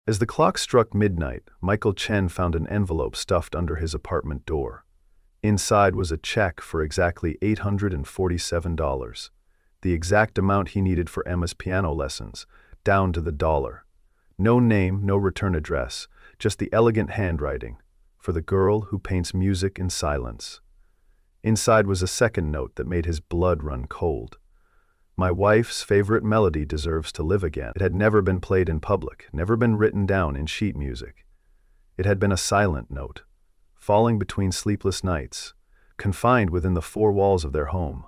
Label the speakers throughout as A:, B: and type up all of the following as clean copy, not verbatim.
A: As the clock struck midnight, Michael Chen found an envelope stuffed under his apartment door. Inside was a check for exactly $847, the exact amount he needed for Emma's piano lessons, down to the dollar. No name, no return address, just the elegant handwriting, for the girl who paints music in silence. Inside was a second note that made his blood run cold. My wife's favorite melody deserves to live again. It had never been played in public, never been written down in sheet music. It had been a silent note, falling between sleepless nights, confined within the four walls of their home.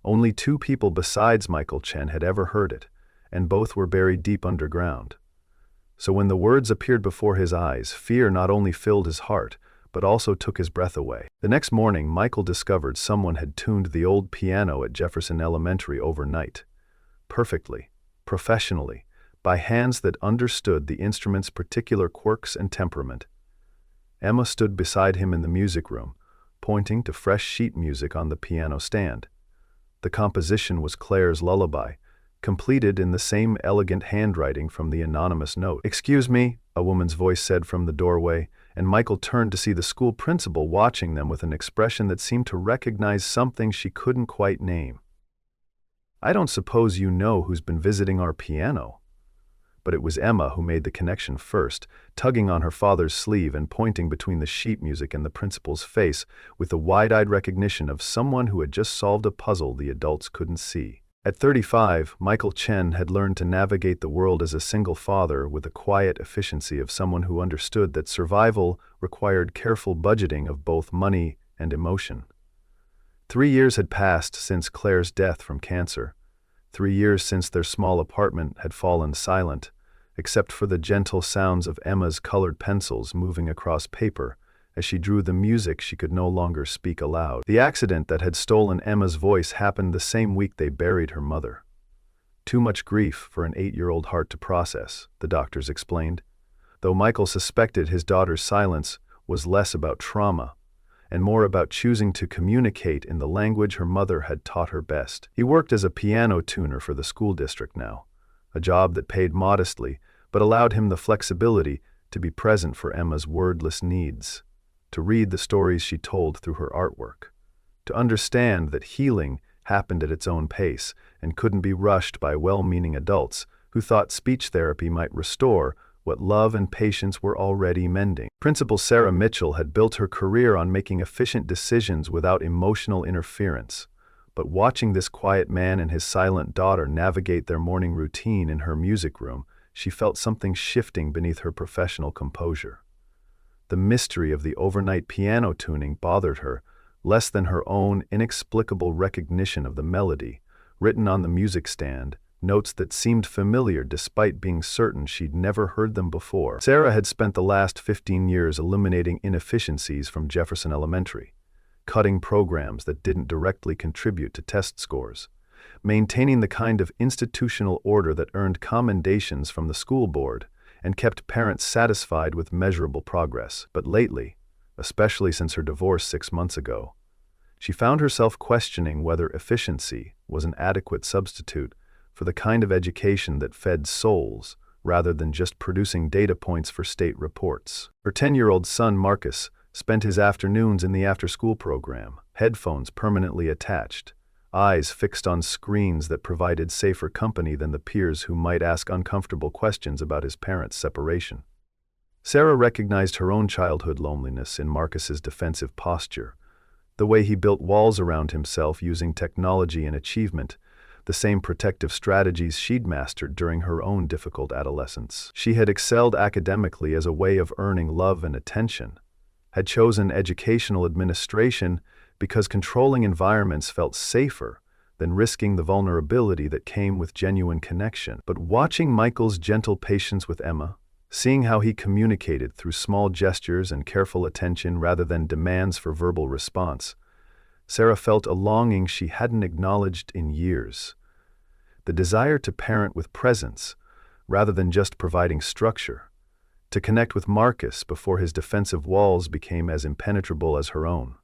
A: Only two people besides Michael Chen had ever heard it, and both were buried deep underground. So when the words appeared before his eyes, fear not only filled his heart, but also took his breath away. The next morning, Michael discovered someone had tuned the old piano at Jefferson Elementary overnight. Perfectly, professionally, by hands that understood the instrument's particular quirks and temperament. Emma stood beside him in the music room, pointing to fresh sheet music on the piano stand. The composition was Claire's lullaby, completed in the same elegant handwriting from the anonymous note. "Excuse me," a woman's voice said from the doorway, and Michael turned to see the school principal watching them with an expression that seemed to recognize something she couldn't quite name. "I don't suppose you know who's been visiting our piano?" But it was Emma who made the connection first, tugging on her father's sleeve and pointing between the sheet music and the principal's face with the wide-eyed recognition of someone who had just solved a puzzle the adults couldn't see. At 35, Michael Chen had learned to navigate the world as a single father with the quiet efficiency of someone who understood that survival required careful budgeting of both money and emotion. 3 years had passed since Claire's death from cancer. 3 years since their small apartment had fallen silent, except for the gentle sounds of Emma's colored pencils moving across paper as she drew the music she could no longer speak aloud. The accident that had stolen Emma's voice happened the same week they buried her mother. Too much grief for an 8-year-old heart to process, the doctors explained, though Michael suspected his daughter's silence was less about trauma and more about choosing to communicate in the language her mother had taught her best. He worked as a piano tuner for the school district now, a job that paid modestly but allowed him the flexibility to be present for Emma's wordless needs, to read the stories she told through her artwork, to understand that healing happened at its own pace and couldn't be rushed by well-meaning adults who thought speech therapy might restore what love and patience were already mending. Principal Sarah Mitchell had built her career on making efficient decisions without emotional interference, but watching this quiet man and his silent daughter navigate their morning routine in her music room, she felt something shifting beneath her professional composure. The mystery of the overnight piano tuning bothered her less than her own inexplicable recognition of the melody, written on the music stand, notes that seemed familiar despite being certain she'd never heard them before. Sarah had spent the last 15 years eliminating inefficiencies from Jefferson Elementary, cutting programs that didn't directly contribute to test scores, maintaining the kind of institutional order that earned commendations from the school board and kept parents satisfied with measurable progress. But lately, especially since her divorce 6 months ago, she found herself questioning whether efficiency was an adequate substitute for the kind of education that fed souls rather than just producing data points for state reports. Her 10-year-old son, Marcus, spent his afternoons in the after-school program, headphones permanently attached, eyes fixed on screens that provided safer company than the peers who might ask uncomfortable questions about his parents' separation. Sarah recognized her own childhood loneliness in Marcus's defensive posture, the way he built walls around himself using technology and achievement, the same protective strategies she'd mastered during her own difficult adolescence. She had excelled academically as a way of earning love and attention, had chosen educational administration because controlling environments felt safer than risking the vulnerability that came with genuine connection. But watching Michael's gentle patience with Emma, seeing how he communicated through small gestures and careful attention rather than demands for verbal response, Sarah felt a longing she hadn't acknowledged in years. The desire to parent with presence, rather than just providing structure, to connect with Marcus before his defensive walls became as impenetrable as her own.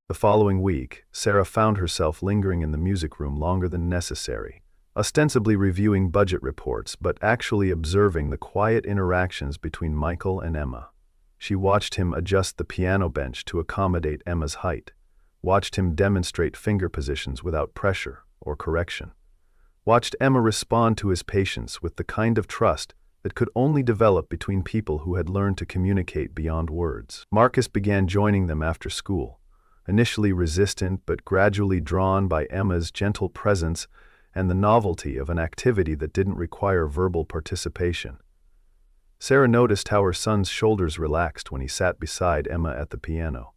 A: The following week, Sarah found herself lingering in the music room longer than necessary, ostensibly reviewing budget reports but actually observing the quiet interactions between Michael and Emma. She watched him adjust the piano bench to accommodate Emma's height, watched him demonstrate finger positions without pressure or correction, watched Emma respond to his patience with the kind of trust that could only develop between people who had learned to communicate beyond words. Marcus began joining them after school, initially resistant but gradually drawn by Emma's gentle presence and the novelty of an activity that didn't require verbal participation. Sarah noticed how her son's shoulders relaxed when he sat beside Emma at the piano,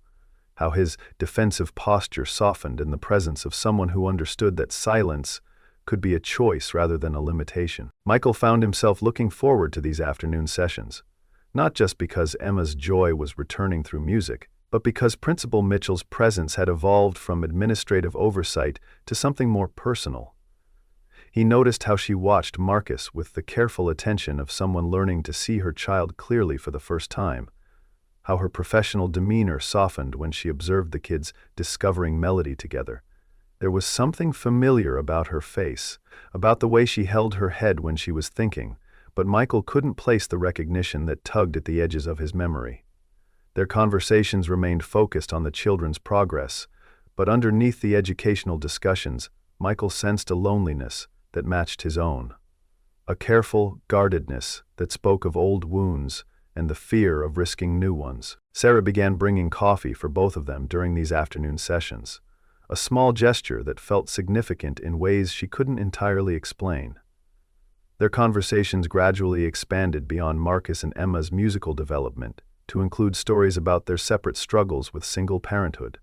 A: how his defensive posture softened in the presence of someone who understood that silence could be a choice rather than a limitation. Michael found himself looking forward to these afternoon sessions, not just because Emma's joy was returning through music, but because Principal Mitchell's presence had evolved from administrative oversight to something more personal. He noticed how she watched Marcus with the careful attention of someone learning to see her child clearly for the first time, how her professional demeanor softened when she observed the kids discovering melody together. There was something familiar about her face, about the way she held her head when she was thinking, but Michael couldn't place the recognition that tugged at the edges of his memory. Their conversations remained focused on the children's progress, but underneath the educational discussions, Michael sensed a loneliness that matched his own, a careful guardedness that spoke of old wounds and the fear of risking new ones. Sarah began bringing coffee for both of them during these afternoon sessions, a small gesture that felt significant in ways she couldn't entirely explain. Their conversations gradually expanded beyond Marcus and Emma's musical development to include stories about their separate struggles with single parenthood,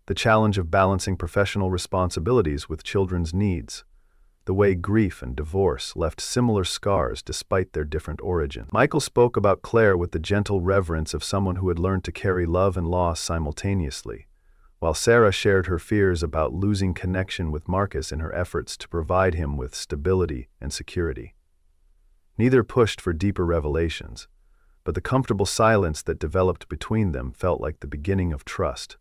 A: the challenge of balancing professional responsibilities with children's needs, the way grief and divorce left similar scars despite their different origins. Michael spoke about Claire with the gentle reverence of someone who had learned to carry love and loss simultaneously, while Sarah shared her fears about losing connection with Marcus in her efforts to provide him with stability and security. Neither pushed for deeper revelations, but the comfortable silence that developed between them felt like the beginning of trust,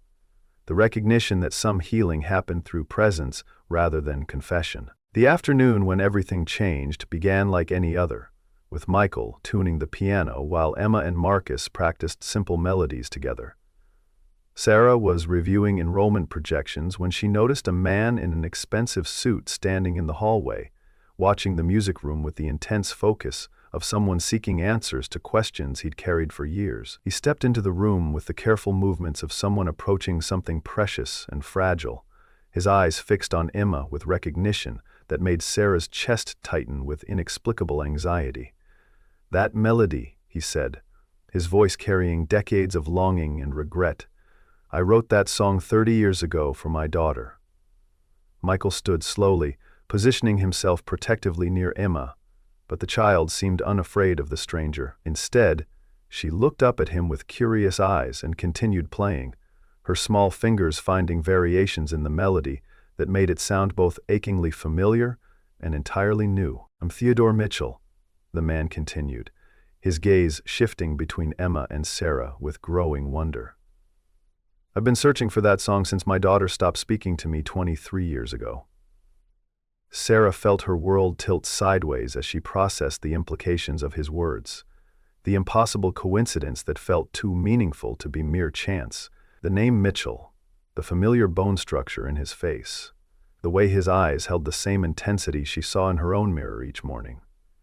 A: the recognition that some healing happened through presence rather than confession. The afternoon when everything changed began like any other, with Michael tuning the piano while Emma and Marcus practiced simple melodies together. Sarah was reviewing enrollment projections when she noticed a man in an expensive suit standing in the hallway, watching the music room with the intense focus of someone seeking answers to questions he'd carried for years. He stepped into the room with the careful movements of someone approaching something precious and fragile, his eyes fixed on Emma with recognition that made Sarah's chest tighten with inexplicable anxiety. "That melody," he said, his voice carrying decades of longing and regret. "I wrote that song 30 years ago for my daughter." Michael stood slowly, positioning himself protectively near Emma, but the child seemed unafraid of the stranger. Instead, she looked up at him with curious eyes and continued playing, her small fingers finding variations in the melody that made it sound both achingly familiar and entirely new. "I'm Theodore Mitchell," the man continued, his gaze shifting between Emma and Sarah with growing wonder. "I've been searching for that song since my daughter stopped speaking to me 23 years ago." Sarah felt her world tilt sideways as she processed the implications of his words, the impossible coincidence that felt too meaningful to be mere chance. The name Mitchell, the familiar bone structure in his face, the way his eyes held the same intensity she saw in her own mirror each morning.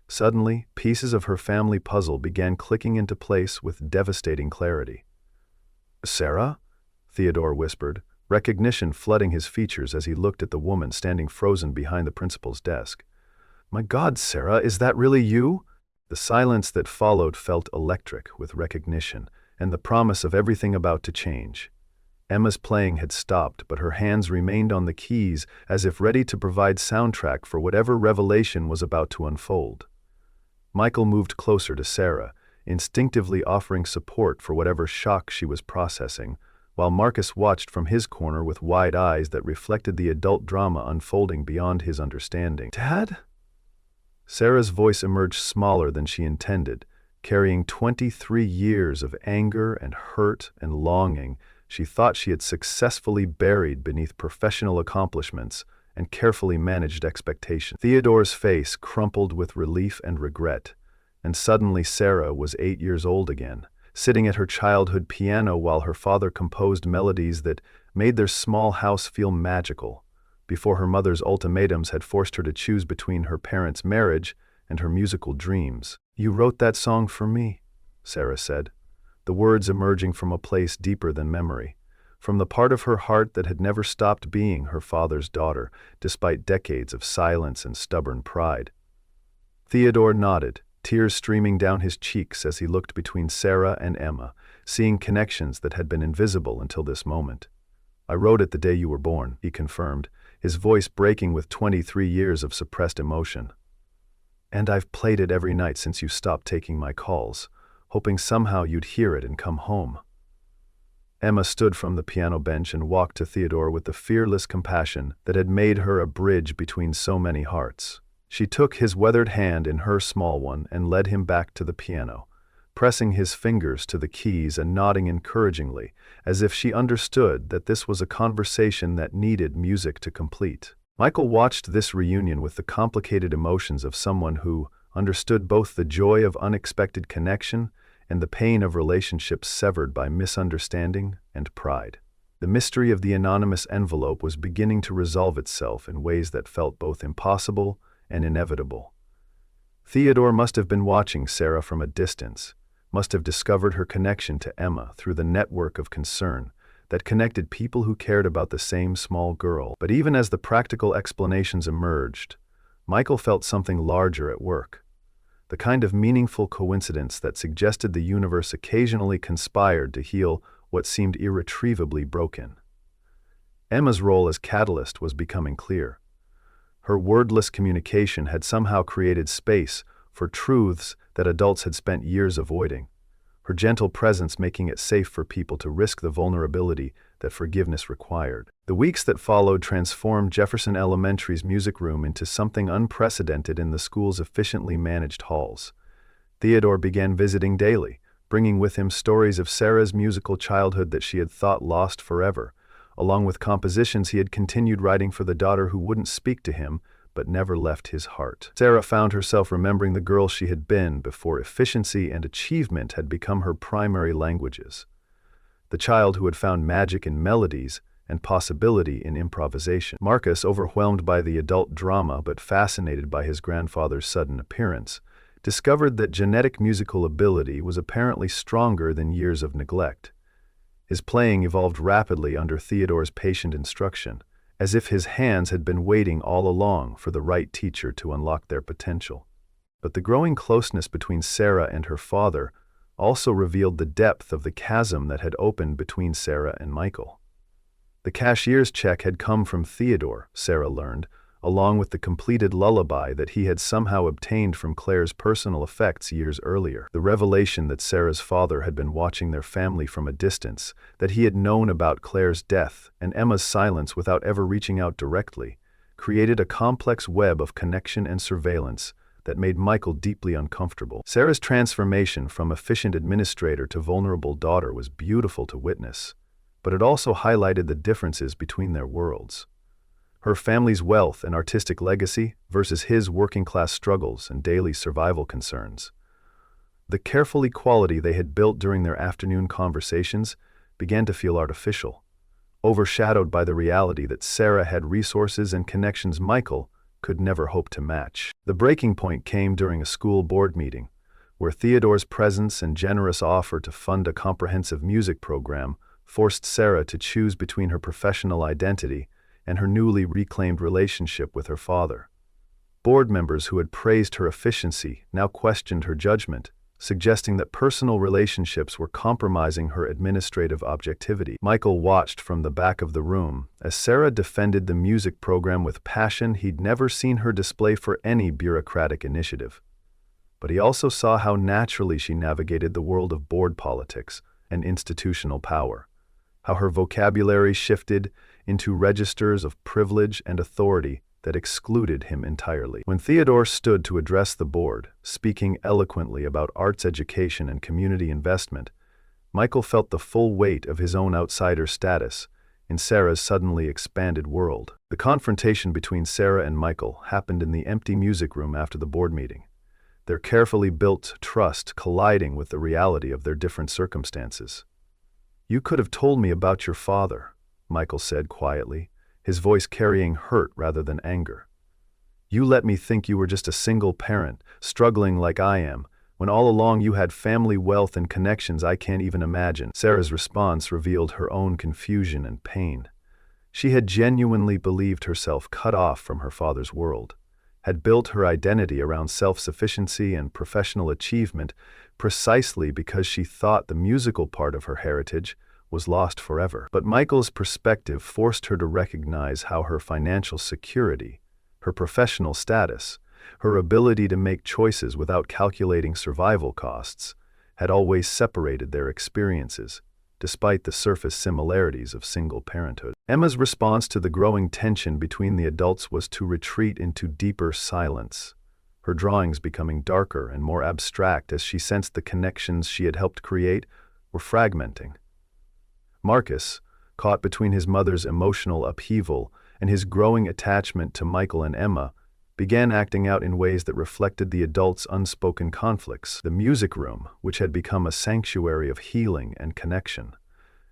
A: Suddenly, pieces of her family puzzle began clicking into place with devastating clarity. "Sarah?" Theodore whispered, recognition flooding his features as he looked at the woman standing frozen behind the principal's desk. "My God, Sarah, is that really you?" The silence that followed felt electric with recognition and the promise of everything about to change. Emma's playing had stopped, but her hands remained on the keys as if ready to provide soundtrack for whatever revelation was about to unfold. Michael moved closer to Sarah, instinctively offering support for whatever shock she was processing, while Marcus watched from his corner with wide eyes that reflected the adult drama unfolding beyond his understanding. "Dad?" Sarah's voice emerged smaller than she intended, carrying 23 years of anger and hurt and longing she thought she had successfully buried beneath professional accomplishments and carefully managed expectations. Theodore's face crumpled with relief and regret, and suddenly Sarah was 8 years old again, sitting at her childhood piano while her father composed melodies that made their small house feel magical, before her mother's ultimatums had forced her to choose between her parents' marriage and her musical dreams. "You wrote that song for me," Sarah said, the words emerging from a place deeper than memory, from the part of her heart that had never stopped being her father's daughter, despite decades of silence and stubborn pride. Theodore nodded, tears streaming down his cheeks as he looked between Sarah and Emma, seeing connections that had been invisible until this moment. "I wrote it the day you were born," he confirmed, his voice breaking with 23 years of suppressed emotion. "And I've played it every night since you stopped taking my calls, hoping somehow you'd hear it and come home." Emma stood from the piano bench and walked to Theodore with the fearless compassion that had made her a bridge between so many hearts. She took his weathered hand in her small one and led him back to the piano, pressing his fingers to the keys and nodding encouragingly, as if she understood that this was a conversation that needed music to complete. Michael watched this reunion with the complicated emotions of someone who understood both the joy of unexpected connection and the pain of relationships severed by misunderstanding and pride. The mystery of the anonymous envelope was beginning to resolve itself in ways that felt both impossible and inevitable. Theodore must have been watching Sarah from a distance, must have discovered her connection to Emma through the network of concern that connected people who cared about the same small girl. But even as the practical explanations emerged, Michael felt something larger at work. The kind of meaningful coincidence that suggested the universe occasionally conspired to heal what seemed irretrievably broken. Emma's role as catalyst was becoming clear. Her wordless communication had somehow created space for truths that adults had spent years avoiding, her gentle presence making it safe for people to risk the vulnerability that forgiveness required. The weeks that followed transformed Jefferson Elementary's music room into something unprecedented in the school's efficiently managed halls. Theodore began visiting daily, bringing with him stories of Sarah's musical childhood that she had thought lost forever, along with compositions he had continued writing for the daughter who wouldn't speak to him but never left his heart. Sarah found herself remembering the girl she had been before efficiency and achievement had become her primary languages. The child who had found magic in melodies and possibility in improvisation. Marcus, overwhelmed by the adult drama but fascinated by his grandfather's sudden appearance, discovered that genetic musical ability was apparently stronger than years of neglect. His playing evolved rapidly under Theodore's patient instruction, as if his hands had been waiting all along for the right teacher to unlock their potential. But the growing closeness between Sarah and her father also revealed the depth of the chasm that had opened between Sarah and Michael. The cashier's check had come from Theodore, Sarah learned, along with the completed lullaby that he had somehow obtained from Claire's personal effects years earlier. The revelation that Sarah's father had been watching their family from a distance, that he had known about Claire's death and Emma's silence without ever reaching out directly, created a complex web of connection and surveillance that made Michael deeply uncomfortable. Sarah's transformation from efficient administrator to vulnerable daughter was beautiful to witness, but it also highlighted the differences between their worlds. Her family's wealth and artistic legacy versus his working-class struggles and daily survival concerns. The careful equality they had built during their afternoon conversations began to feel artificial, overshadowed by the reality that Sarah had resources and connections Michael could never hope to match. The breaking point came during a school board meeting, where Theodore's presence and generous offer to fund a comprehensive music program forced Sarah to choose between her professional identity and her newly reclaimed relationship with her father. Board members who had praised her efficiency now questioned her judgment, suggesting that personal relationships were compromising her administrative objectivity. Michael watched from the back of the room as Sarah defended the music program with passion he'd never seen her display for any bureaucratic initiative. But he also saw how naturally she navigated the world of board politics and institutional power, how her vocabulary shifted into registers of privilege and authority that excluded him entirely. When Theodore stood to address the board, speaking eloquently about arts education and community investment, Michael felt the full weight of his own outsider status in Sarah's suddenly expanded world. The confrontation between Sarah and Michael happened in the empty music room after the board meeting, their carefully built trust colliding with the reality of their different circumstances. "You could have told me about your father," Michael said quietly, his voice carrying hurt rather than anger. "You let me think you were just a single parent, struggling like I am, when all along you had family wealth and connections I can't even imagine." Sarah's response revealed her own confusion and pain. She had genuinely believed herself cut off from her father's world, had built her identity around self-sufficiency and professional achievement precisely because she thought the musical part of her heritage was lost forever. But Michael's perspective forced her to recognize how her financial security, her professional status, her ability to make choices without calculating survival costs, had always separated their experiences, despite the surface similarities of single parenthood. Emma's response to the growing tension between the adults was to retreat into deeper silence, her drawings becoming darker and more abstract as she sensed the connections she had helped create were fragmenting. Marcus, caught between his mother's emotional upheaval and his growing attachment to Michael and Emma, began acting out in ways that reflected the adults' unspoken conflicts. The music room, which had become a sanctuary of healing and connection,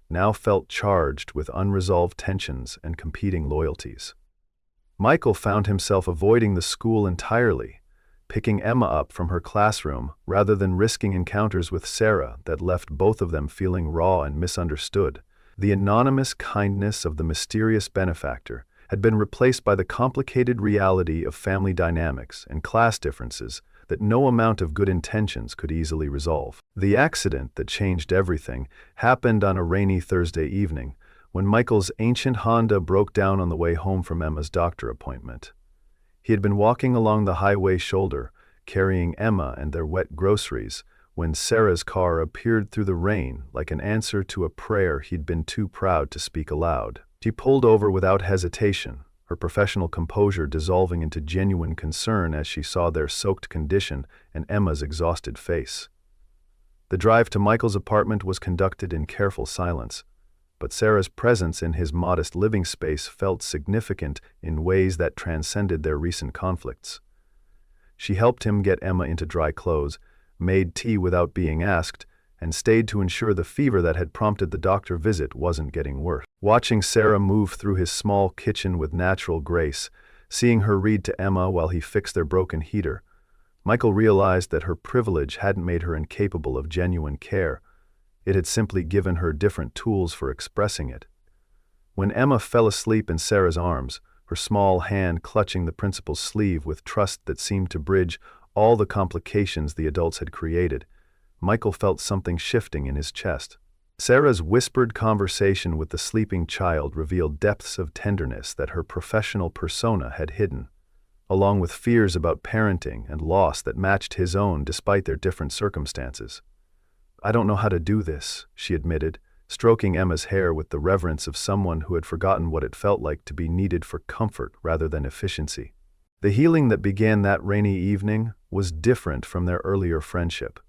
A: now felt charged with unresolved tensions and competing loyalties. Michael found himself avoiding the school entirely, picking Emma up from her classroom rather than risking encounters with Sarah that left both of them feeling raw and misunderstood. The anonymous kindness of the mysterious benefactor had been replaced by the complicated reality of family dynamics and class differences that no amount of good intentions could easily resolve. The accident that changed everything happened on a rainy Thursday evening when Michael's ancient Honda broke down on the way home from Emma's doctor appointment. He had been walking along the highway shoulder, carrying Emma and their wet groceries, when Sarah's car appeared through the rain like an answer to a prayer he'd been too proud to speak aloud. She pulled over without hesitation, her professional composure dissolving into genuine concern as she saw their soaked condition and Emma's exhausted face. The drive to Michael's apartment was conducted in careful silence, but Sarah's presence in his modest living space felt significant in ways that transcended their recent conflicts. She helped him get Emma into dry clothes, made tea without being asked, and stayed to ensure the fever that had prompted the doctor visit wasn't getting worse. Watching Sarah move through his small kitchen with natural grace, seeing her read to Emma while he fixed their broken heater, Michael realized that her privilege hadn't made her incapable of genuine care. It had simply given her different tools for expressing it. When Emma fell asleep in Sarah's arms, her small hand clutching the principal's sleeve with trust that seemed to bridge all the complications the adults had created, Michael felt something shifting in his chest. Sarah's whispered conversation with the sleeping child revealed depths of tenderness that her professional persona had hidden, along with fears about parenting and loss that matched his own despite their different circumstances. "I don't know how to do this," she admitted, stroking Emma's hair with the reverence of someone who had forgotten what it felt like to be needed for comfort rather than efficiency. The healing that began that rainy evening was different from their earlier friendship.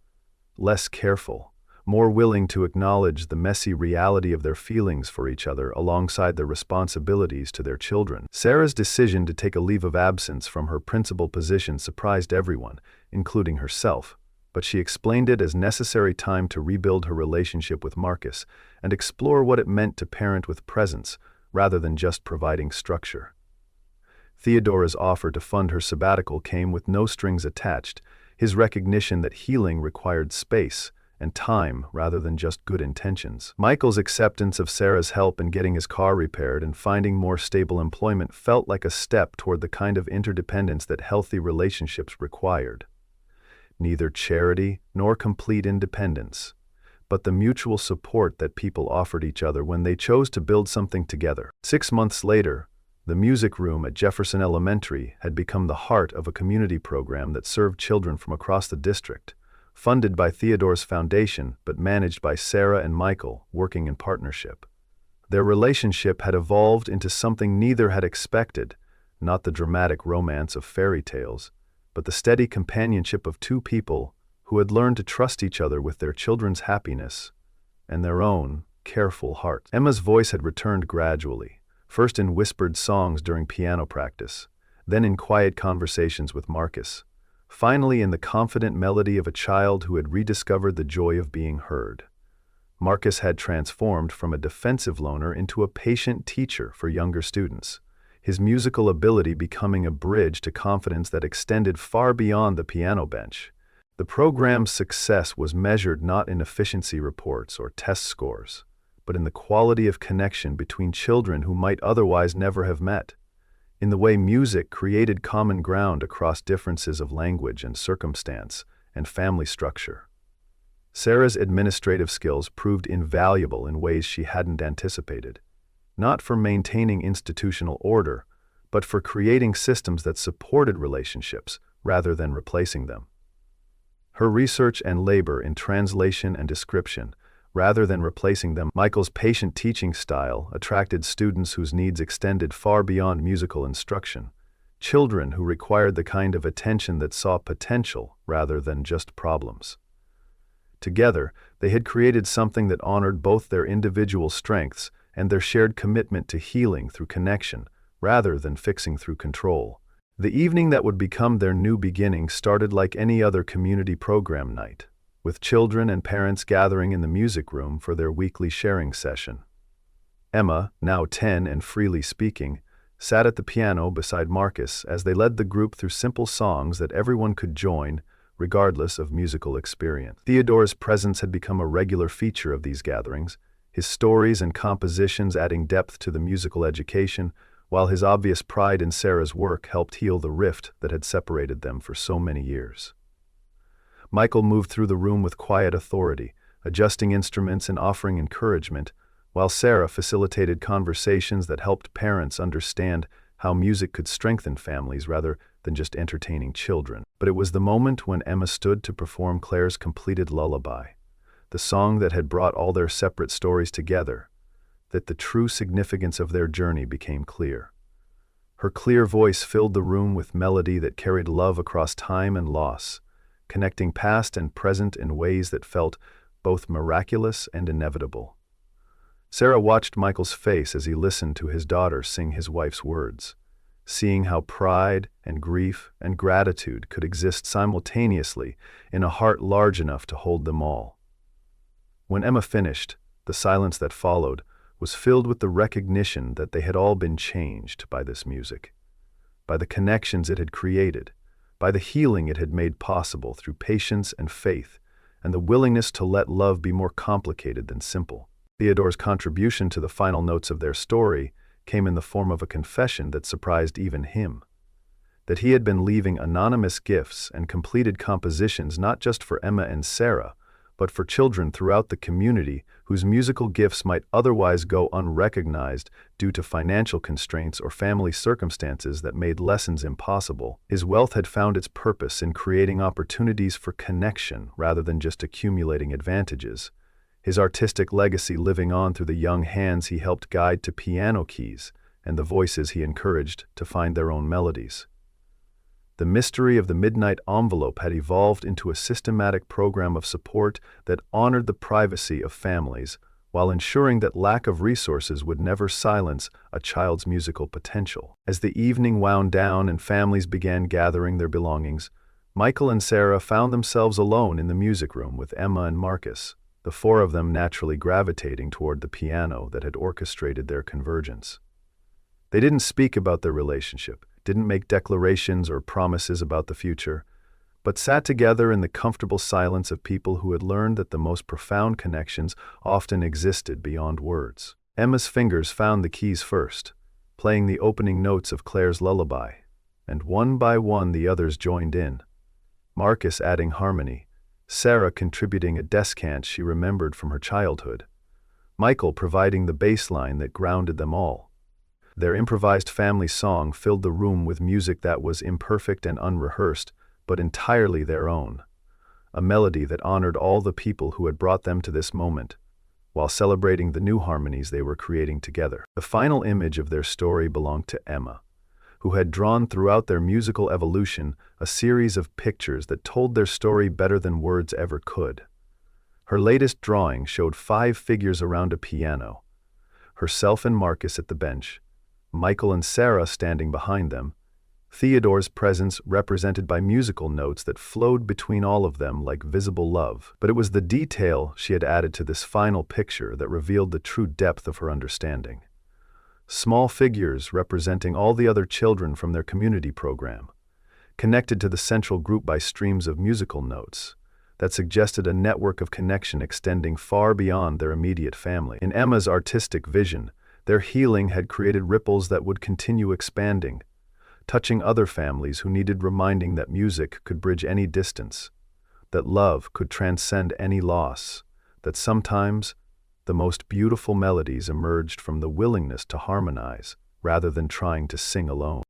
A: Less careful, more willing to acknowledge the messy reality of their feelings for each other alongside their responsibilities to their children. Sarah's decision to take a leave of absence from her principal position surprised everyone, including herself, but she explained it as necessary time to rebuild her relationship with Marcus and explore what it meant to parent with presence rather than just providing structure. Theodora's offer to fund her sabbatical came with no strings attached, his recognition that healing required space and time rather than just good intentions. Michael's acceptance of Sarah's help in getting his car repaired and finding more stable employment felt like a step toward the kind of interdependence that healthy relationships required. Neither charity nor complete independence, but the mutual support that people offered each other when they chose to build something together. 6 months later, the music room at Jefferson Elementary had become the heart of a community program that served children from across the district, funded by Theodore's foundation but managed by Sarah and Michael, working in partnership. Their relationship had evolved into something neither had expected, not the dramatic romance of fairy tales, but the steady companionship of two people who had learned to trust each other with their children's happiness and their own careful hearts. Emma's voice had returned gradually, first in whispered songs during piano practice, then in quiet conversations with Marcus, finally in the confident melody of a child who had rediscovered the joy of being heard. Marcus had transformed from a defensive loner into a patient teacher for younger students, his musical ability becoming a bridge to confidence that extended far beyond the piano bench. The program's success was measured not in efficiency reports or test scores, but in the quality of connection between children who might otherwise never have met, in the way music created common ground across differences of language and circumstance and family structure. Sarah's administrative skills proved invaluable in ways she hadn't anticipated, not for maintaining institutional order, but for creating systems that supported relationships rather than replacing them. Her research and labor in translation and description, rather than replacing them, Michael's patient teaching style attracted students whose needs extended far beyond musical instruction, children who required the kind of attention that saw potential rather than just problems. Together, they had created something that honored both their individual strengths and their shared commitment to healing through connection, rather than fixing through control. The evening that would become their new beginning started like any other community program night, with children and parents gathering in the music room for their weekly sharing session. Emma, now 10 and freely speaking, sat at the piano beside Marcus as they led the group through simple songs that everyone could join, regardless of musical experience. Theodore's presence had become a regular feature of these gatherings, his stories and compositions adding depth to the musical education, while his obvious pride in Sarah's work helped heal the rift that had separated them for so many years. Michael moved through the room with quiet authority, adjusting instruments and offering encouragement, while Sarah facilitated conversations that helped parents understand how music could strengthen families rather than just entertaining children. But it was the moment when Emma stood to perform Claire's completed lullaby, the song that had brought all their separate stories together, that the true significance of their journey became clear. Her clear voice filled the room with melody that carried love across time and loss, connecting past and present in ways that felt both miraculous and inevitable. Sarah watched Michael's face as he listened to his daughter sing his wife's words, seeing how pride and grief and gratitude could exist simultaneously in a heart large enough to hold them all. When Emma finished, the silence that followed was filled with the recognition that they had all been changed by this music, by the connections it had created, by the healing it had made possible through patience and faith, and the willingness to let love be more complicated than simple. Theodore's contribution to the final notes of their story came in the form of a confession that surprised even him, that he had been leaving anonymous gifts and completed compositions not just for Emma and Sarah, but for children throughout the community whose musical gifts might otherwise go unrecognized due to financial constraints or family circumstances that made lessons impossible. His wealth had found its purpose in creating opportunities for connection rather than just accumulating advantages, his artistic legacy living on through the young hands he helped guide to piano keys and the voices he encouraged to find their own melodies. The mystery of the Midnight Envelope had evolved into a systematic program of support that honored the privacy of families while ensuring that lack of resources would never silence a child's musical potential. As the evening wound down and families began gathering their belongings, Michael and Sarah found themselves alone in the music room with Emma and Marcus, the four of them naturally gravitating toward the piano that had orchestrated their convergence. They didn't speak about their relationship, didn't make declarations or promises about the future, but sat together in the comfortable silence of people who had learned that the most profound connections often existed beyond words. Emma's fingers found the keys first, playing the opening notes of Claire's lullaby, and one by one the others joined in, Marcus adding harmony, Sarah contributing a descant she remembered from her childhood, Michael providing the bass line that grounded them all. Their improvised family song filled the room with music that was imperfect and unrehearsed, but entirely their own, a melody that honored all the people who had brought them to this moment, while celebrating the new harmonies they were creating together. The final image of their story belonged to Emma, who had drawn throughout their musical evolution a series of pictures that told their story better than words ever could. Her latest drawing showed 5 figures around a piano, herself and Marcus at the bench, Michael and Sarah standing behind them, Theodore's presence represented by musical notes that flowed between all of them like visible love. But it was the detail she had added to this final picture that revealed the true depth of her understanding. Small figures representing all the other children from their community program, connected to the central group by streams of musical notes that suggested a network of connection extending far beyond their immediate family. In Emma's artistic vision, their healing had created ripples that would continue expanding, touching other families who needed reminding that music could bridge any distance, that love could transcend any loss, that sometimes the most beautiful melodies emerged from the willingness to harmonize rather than trying to sing alone.